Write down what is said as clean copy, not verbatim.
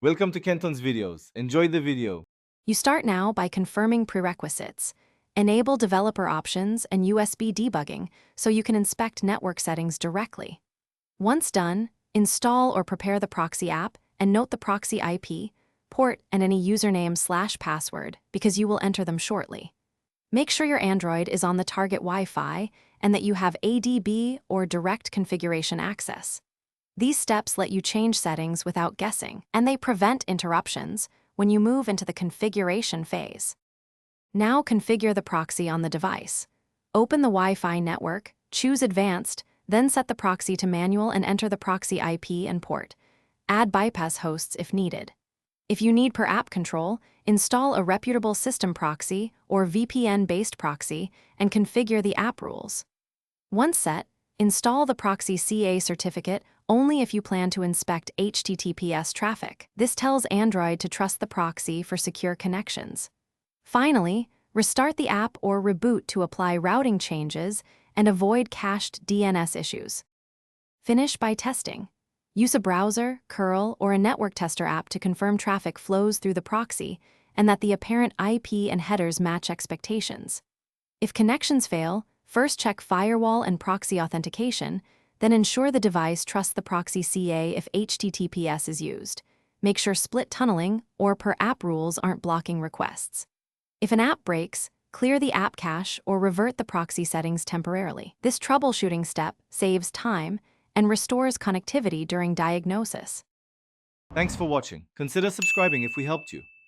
Welcome to Kenton's videos. Enjoy the video. You start now by confirming prerequisites. Enable developer options and USB debugging so you can inspect network settings directly. Once done, install or prepare the Proxy app and note the Proxy IP, port, and any username/password because you will enter them shortly. Make sure your Android is on the target Wi-Fi and that you have ADB or direct configuration access. These steps let you change settings without guessing, and they prevent interruptions when you move into the configuration phase. Now configure the proxy on the device. Open the Wi-Fi network, choose Advanced, then set the proxy to manual and enter the proxy IP and port. Add bypass hosts if needed. If you need per-app control, install a reputable system proxy or VPN-based proxy and configure the app rules. Once set, install the Proxy CA certificate only if you plan to inspect HTTPS traffic. This tells Android to trust the proxy for secure connections. Finally, restart the app or reboot to apply routing changes and avoid cached DNS issues. Finish by testing. Use a browser, curl, or a network tester app to confirm traffic flows through the proxy and that the apparent IP and headers match expectations. If connections fail, first check firewall and proxy authentication, then ensure the device trusts the Proxy CA if HTTPS is used. Make sure split tunneling or per-app rules aren't blocking requests. If an app breaks, clear the app cache or revert the proxy settings temporarily. This troubleshooting step saves time and restores connectivity during diagnosis. Thanks for watching. Consider subscribing if we helped you.